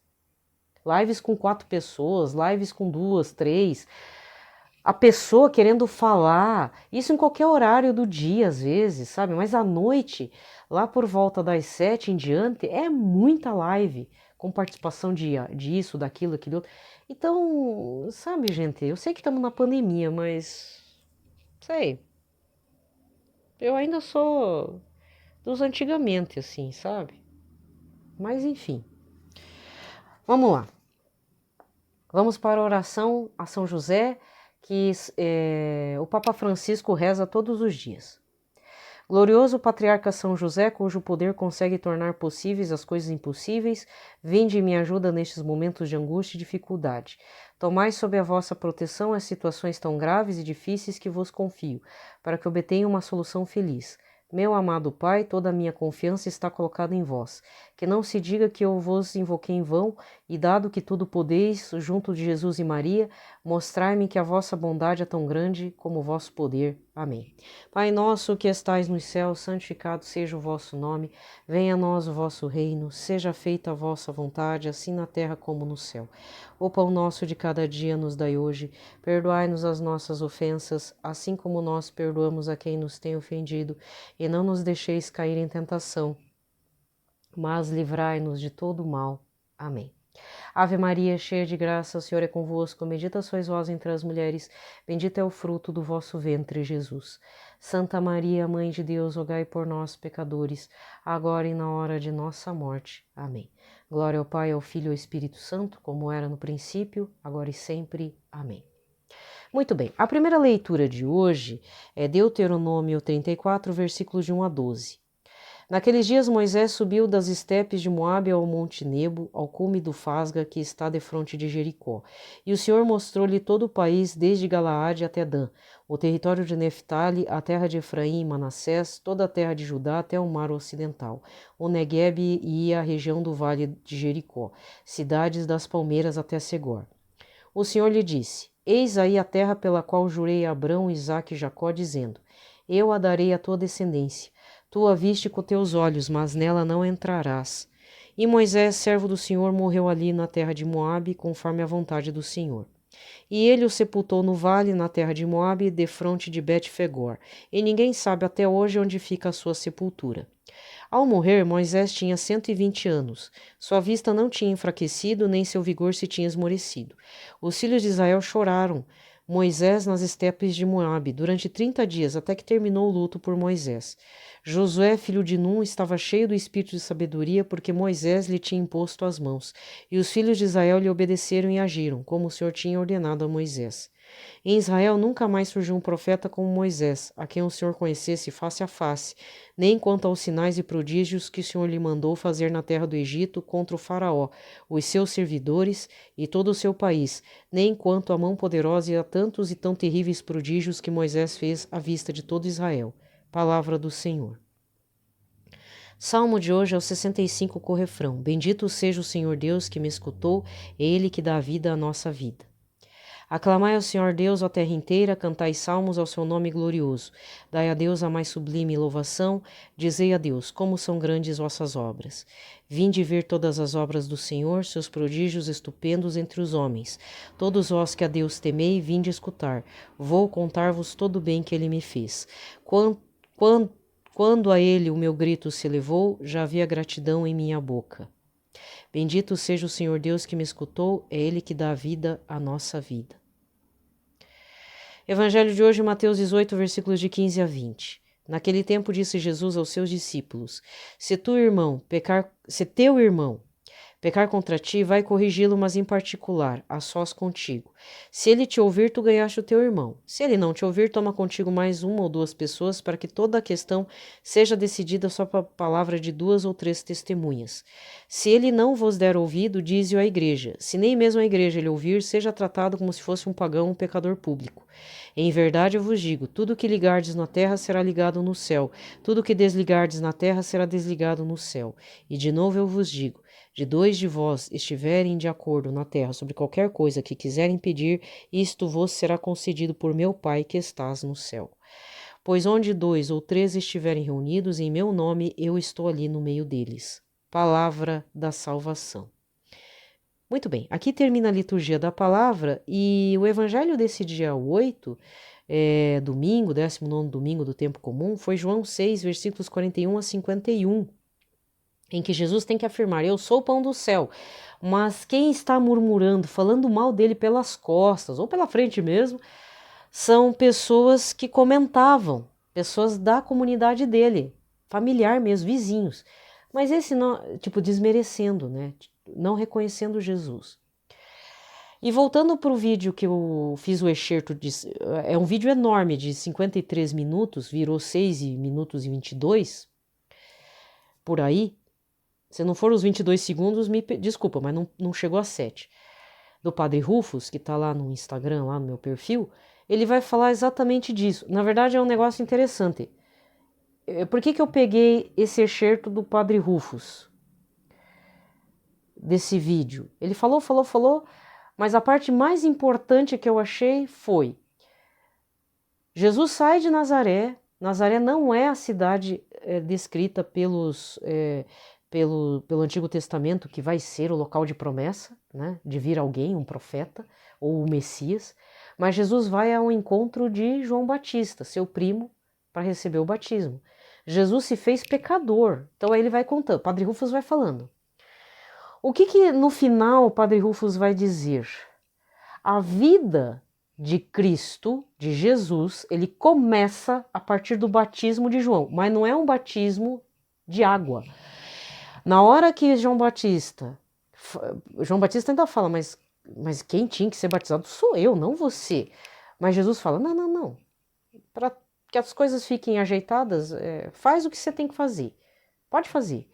com 4 pessoas, lives com 2, 3, a pessoa querendo falar, isso em qualquer horário do dia às vezes, sabe, mas à noite, lá por volta das 7 em diante, é muita live, com participação disso, daquilo, aquilo outro. Então, sabe, gente, eu sei que estamos na pandemia, mas sei, eu ainda sou dos antigamente, assim, sabe? Mas enfim, vamos lá. Vamos para a oração a São José, que o Papa Francisco reza todos os dias. Glorioso Patriarca São José, cujo poder consegue tornar possíveis as coisas impossíveis, vinde e me ajuda nestes momentos de angústia e dificuldade. Tomai sob a vossa proteção as situações tão graves e difíceis que vos confio, para que obtenha uma solução feliz. Meu amado Pai, toda a minha confiança está colocada em vós. Que não se diga que eu vos invoquei em vão, e dado que tudo podeis, junto de Jesus e Maria, mostrai-me que a vossa bondade é tão grande como o vosso poder. Amém. Pai nosso que estais nos céus, santificado seja o vosso nome. Venha a nós o vosso reino. Seja feita a vossa vontade, assim na terra como no céu. O pão nosso de cada dia nos dai hoje. Perdoai-nos as nossas ofensas, assim como nós perdoamos a quem nos tem ofendido. E não nos deixeis cair em tentação, mas livrai-nos de todo o mal. Amém. Ave Maria, cheia de graça, o Senhor é convosco. Bendita sois vós entre as mulheres, bendito é o fruto do vosso ventre, Jesus. Santa Maria, Mãe de Deus, rogai por nós, pecadores, agora e na hora de nossa morte. Amém. Glória ao Pai, ao Filho e ao Espírito Santo, como era no princípio, agora e sempre. Amém. Muito bem, a primeira leitura de hoje é Deuteronômio 34, versículos de 1 a 12. Naqueles dias Moisés subiu das estepes de Moabe ao monte Nebo, ao cume do Fasga, que está defronte de Jericó. E o Senhor mostrou-lhe todo o país, desde Galaade até Dan, o território de Neftali, a terra de Efraim e Manassés, toda a terra de Judá até o mar ocidental, o Neguebe e a região do vale de Jericó, cidades das palmeiras até Segor. O Senhor lhe disse: Eis aí a terra pela qual jurei a Abrão, Isaque e Jacó, dizendo: Eu a darei à tua descendência. Tu a viste com teus olhos, mas nela não entrarás. E Moisés, servo do Senhor, morreu ali na terra de Moabe, conforme a vontade do Senhor. E ele o sepultou no vale, na terra de Moabe, defronte de Bet-Fegor, e ninguém sabe até hoje onde fica a sua sepultura. Ao morrer, Moisés tinha 120 anos. Sua vista não tinha enfraquecido, nem seu vigor se tinha esmorecido. Os filhos de Israel choraram Moisés nas estepes de Moabe durante 30 dias, até que terminou o luto por Moisés. Josué, filho de Num, estava cheio do espírito de sabedoria, porque Moisés lhe tinha imposto as mãos, e os filhos de Israel lhe obedeceram e agiram, como o Senhor tinha ordenado a Moisés. Em Israel nunca mais surgiu um profeta como Moisés, a quem o Senhor conhecesse face a face, nem quanto aos sinais e prodígios que o Senhor lhe mandou fazer na terra do Egito contra o Faraó, os seus servidores e todo o seu país, nem quanto à mão poderosa e a tantos e tão terríveis prodígios que Moisés fez à vista de todo Israel. Palavra do Senhor. Salmo de hoje é o 65 com o refrão: Bendito seja o Senhor Deus que me escutou, Ele que dá vida à nossa vida. Aclamai ao Senhor Deus, ó terra inteira, cantai salmos ao seu nome glorioso. Dai a Deus a mais sublime louvação, dizei a Deus, como são grandes vossas obras. Vinde ver todas as obras do Senhor, seus prodígios estupendos entre os homens. Todos vós que a Deus temei, vinde escutar. Vou contar-vos todo o bem que ele me fez. Quando a ele o meu grito se elevou, já havia gratidão em minha boca. Bendito seja o Senhor Deus que me escutou, é Ele que dá vida à nossa vida. Evangelho de hoje, Mateus 18, versículos de 15 a 20. Naquele tempo disse Jesus aos seus discípulos: Se teu irmão pecar contra ti, vai corrigi-lo, mas em particular, a sós contigo. Se ele te ouvir, tu ganhaste o teu irmão. Se ele não te ouvir, toma contigo mais uma ou duas pessoas, para que toda a questão seja decidida só pela palavra de 2 ou 3 testemunhas. Se ele não vos der ouvido, dize-o à igreja. Se nem mesmo a igreja ele ouvir, seja tratado como se fosse um pagão, um pecador público. Em verdade eu vos digo, tudo que ligardes na terra será ligado no céu, tudo que desligardes na terra será desligado no céu. E de novo eu vos digo, de 2 de vós estiverem de acordo na terra sobre qualquer coisa que quiserem pedir, isto vos será concedido por meu Pai que estás no céu. Pois onde 2 ou 3 estiverem reunidos em meu nome, eu estou ali no meio deles. Palavra da salvação. Muito bem, aqui termina a liturgia da palavra e o evangelho desse dia 8, domingo, 19º domingo do tempo comum, foi João 6, versículos 41 a 51. Em que Jesus tem que afirmar: eu sou o pão do céu, mas quem está murmurando, falando mal dele pelas costas ou pela frente mesmo, são pessoas que comentavam, pessoas da comunidade dele, familiar mesmo, vizinhos. Mas esse não, tipo, desmerecendo, né? Não reconhecendo Jesus. E voltando para o vídeo que eu fiz o excerto, é um vídeo enorme de 53 minutos, virou 6 minutos e 22, por aí. Se não for os 22 segundos, me desculpa, mas não chegou a 7. Do Padre Rufus, que está lá no Instagram, lá no meu perfil, ele vai falar exatamente disso. Na verdade, é um negócio interessante. Por que eu peguei esse excerto do Padre Rufus, desse vídeo? Ele falou, mas a parte mais importante que eu achei foi: Jesus sai de Nazaré. Nazaré não é a cidade descrita pelo Antigo Testamento, que vai ser o local de promessa, né, de vir alguém, um profeta ou o Messias, mas Jesus vai ao encontro de João Batista, seu primo, para receber o batismo. Jesus se fez pecador, então aí ele vai contando, Padre Rufus vai falando. O que no final o Padre Rufus vai dizer? A vida de Cristo, de Jesus, ele começa a partir do batismo de João, mas não é um batismo de água. Na hora que João Batista ainda fala, mas quem tinha que ser batizado sou eu, não você. Mas Jesus fala, não. Para que as coisas fiquem ajeitadas, faz o que você tem que fazer. Pode fazer.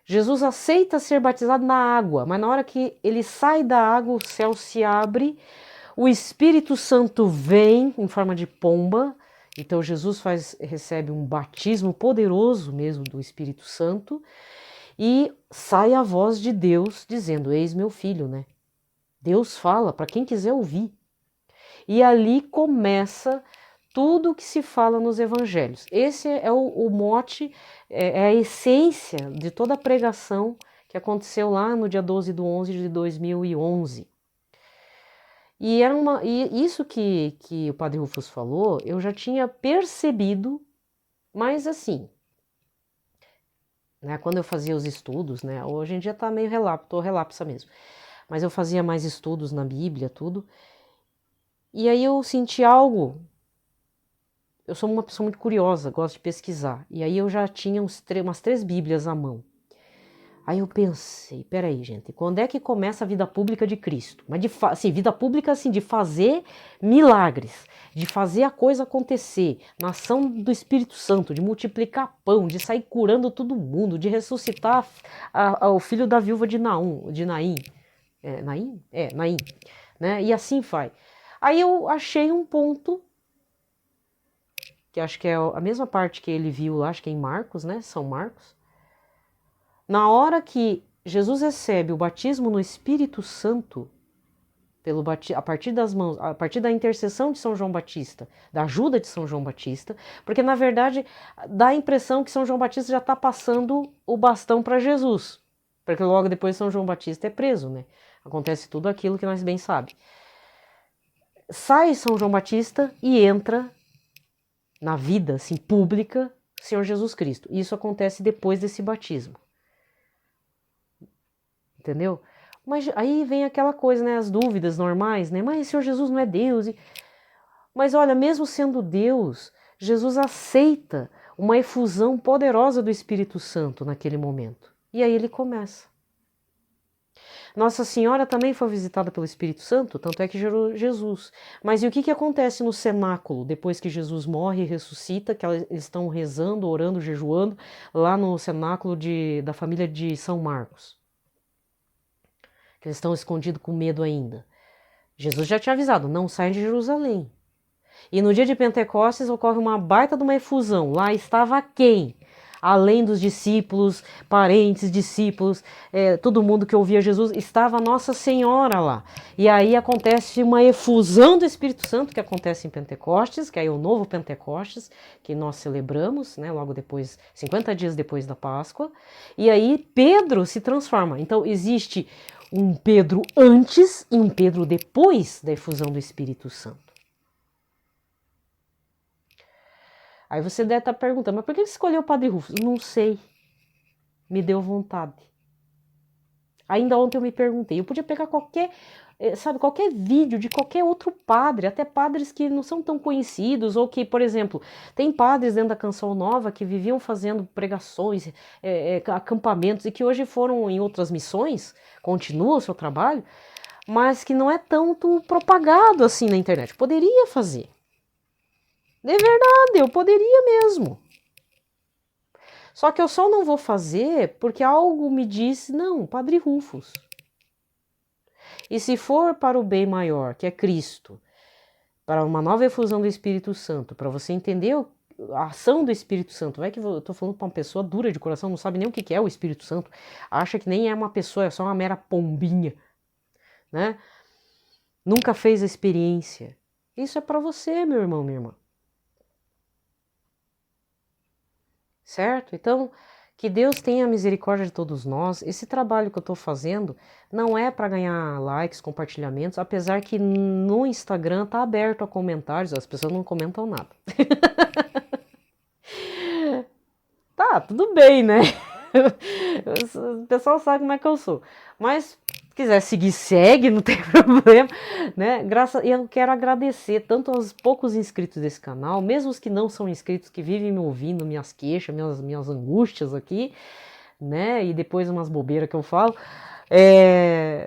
Jesus aceita ser batizado na água, mas na hora que ele sai da água, o céu se abre, o Espírito Santo vem em forma de pomba. Então Jesus recebe um batismo poderoso mesmo do Espírito Santo. E sai a voz de Deus dizendo: eis meu filho, né? Deus fala para quem quiser ouvir. E ali começa tudo o que se fala nos evangelhos. Esse é o mote, é a essência de toda a pregação que aconteceu lá no dia 12/11 de 2011. E isso que o Padre Rufus falou, eu já tinha percebido, mas assim, né, quando eu fazia os estudos, né, hoje em dia tá meio relapsa mesmo, mas eu fazia mais estudos na Bíblia, tudo, e aí eu senti algo. Eu sou uma pessoa muito curiosa, gosto de pesquisar, e aí eu já tinha umas 3 Bíblias à mão. Aí eu pensei, peraí, gente, quando é que começa a vida pública de Cristo? Mas assim, vida pública assim, de fazer milagres, de fazer a coisa acontecer, na ação do Espírito Santo, de multiplicar pão, de sair curando todo mundo, de ressuscitar o filho da viúva de Naim. Naim? Naim, né? E assim vai. Aí eu achei um ponto, que acho que é a mesma parte que ele viu lá, acho que é em Marcos, né? São Marcos. Na hora que Jesus recebe o batismo no Espírito Santo, a partir das mãos, a partir da intercessão de São João Batista, da ajuda de São João Batista, porque na verdade dá a impressão que São João Batista já está passando o bastão para Jesus, porque logo depois São João Batista é preso, né? Acontece tudo aquilo que nós bem sabemos. Sai São João Batista e entra na vida assim, pública Senhor Jesus Cristo. Isso acontece depois desse batismo. Entendeu? Mas aí vem aquela coisa, né? As dúvidas normais, né? Mas o Senhor Jesus não é Deus. Mas olha, mesmo sendo Deus, Jesus aceita uma efusão poderosa do Espírito Santo naquele momento. E aí ele começa. Nossa Senhora também foi visitada pelo Espírito Santo, tanto é que gerou Jesus. Mas e o que acontece no cenáculo, depois que Jesus morre e ressuscita, que eles estão rezando, orando, jejuando, lá no cenáculo da família de São Marcos? Que eles estão escondidos com medo ainda. Jesus já tinha avisado, não saiam de Jerusalém. E no dia de Pentecostes ocorre uma baita de uma efusão. Lá estava quem? Além dos discípulos, parentes, discípulos, todo mundo que ouvia Jesus, estava Nossa Senhora lá. E aí acontece uma efusão do Espírito Santo, que acontece em Pentecostes, que é o novo Pentecostes, que nós celebramos, né, logo depois, 50 dias depois da Páscoa. E aí Pedro se transforma. Então existe um Pedro antes e um Pedro depois da efusão do Espírito Santo. Aí você deve estar perguntando, mas por que você escolheu o Padre Rufus? Não sei. Me deu vontade. Ainda ontem eu me perguntei, eu podia pegar qualquer vídeo de qualquer outro padre, até padres que não são tão conhecidos, ou que, por exemplo, tem padres dentro da Canção Nova que viviam fazendo pregações, acampamentos, e que hoje foram em outras missões, continuam o seu trabalho, mas que não é tanto propagado assim na internet. Poderia fazer. De verdade, eu poderia mesmo. Só que eu só não vou fazer porque algo me disse, não, Padre Rufus. E se for para o bem maior, que é Cristo, para uma nova efusão do Espírito Santo, para você entender a ação do Espírito Santo, vai que eu estou falando para uma pessoa dura de coração, não sabe nem o que é o Espírito Santo, acha que nem é uma pessoa, é só uma mera pombinha, né? Nunca fez a experiência. Isso é para você, meu irmão, minha irmã. Certo? Então, que Deus tenha misericórdia de todos nós. Esse trabalho que eu estou fazendo não é para ganhar likes, compartilhamentos, apesar que no Instagram tá aberto a comentários, as pessoas não comentam nada. Tá, tudo bem, né? O pessoal sabe como é que eu sou. Mas se quiser seguir, segue, não tem problema, né? E eu quero agradecer tanto aos poucos inscritos desse canal, mesmo os que não são inscritos, que vivem me ouvindo, minhas queixas, minhas angústias aqui, né? E depois umas bobeiras que eu falo.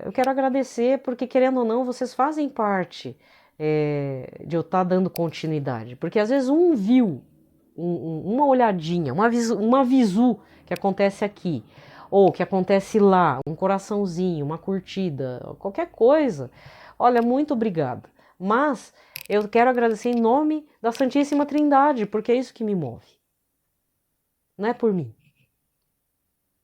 Eu quero agradecer porque, querendo ou não, vocês fazem parte de eu estar dando continuidade. Porque às vezes um viu, uma olhadinha, uma visu que acontece aqui, ou que acontece lá, um coraçãozinho, uma curtida, qualquer coisa. Olha, muito obrigada. Mas eu quero agradecer em nome da Santíssima Trindade, porque é isso que me move. Não é por mim.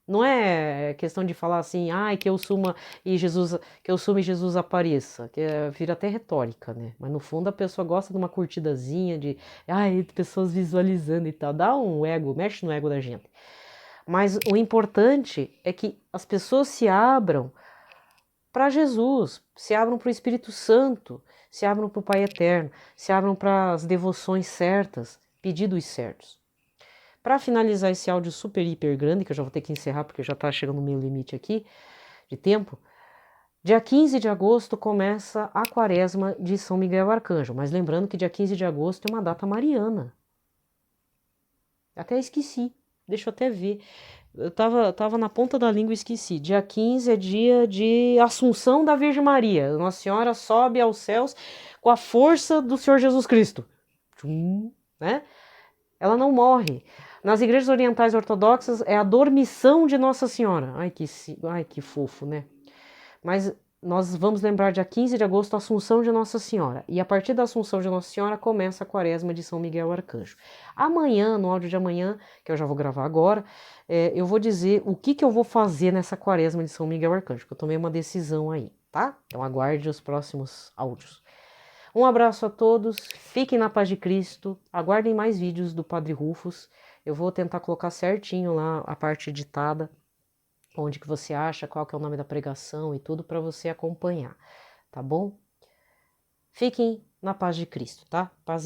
Não é questão de falar assim, que eu suma e Jesus apareça, que vira até retórica, né? Mas no fundo a pessoa gosta de uma curtidazinha, de pessoas visualizando e tal, dá um ego, mexe no ego da gente. Mas o importante é que as pessoas se abram para Jesus, se abram para o Espírito Santo, se abram para o Pai Eterno, se abram para as devoções certas, pedidos certos. Para finalizar esse áudio super, hiper grande, que eu já vou ter que encerrar porque já está chegando no meu limite aqui de tempo, dia 15 de agosto começa a quaresma de São Miguel Arcanjo, mas lembrando que dia 15 de agosto é uma data mariana. Até esqueci, deixa eu até ver. Eu tava na ponta da língua e esqueci. Dia 15 é dia de Assunção da Virgem Maria. Nossa Senhora sobe aos céus com a força do Senhor Jesus Cristo. Tchum, né? Ela não morre. Nas igrejas orientais ortodoxas é a dormição de Nossa Senhora. Ai, que fofo, né? Mas nós vamos lembrar dia 15 de agosto a Assunção de Nossa Senhora. E a partir da Assunção de Nossa Senhora começa a quaresma de São Miguel Arcanjo. Amanhã, no áudio de amanhã, que eu já vou gravar agora, eu vou dizer o que eu vou fazer nessa quaresma de São Miguel Arcanjo, que eu tomei uma decisão aí, tá? Então aguarde os próximos áudios. Um abraço a todos, fiquem na paz de Cristo, aguardem mais vídeos do Padre Rufus. Eu vou tentar colocar certinho lá a parte editada, onde que você acha, qual que é o nome da pregação e tudo para você acompanhar, tá bom? Fiquem na paz de Cristo, tá? Paz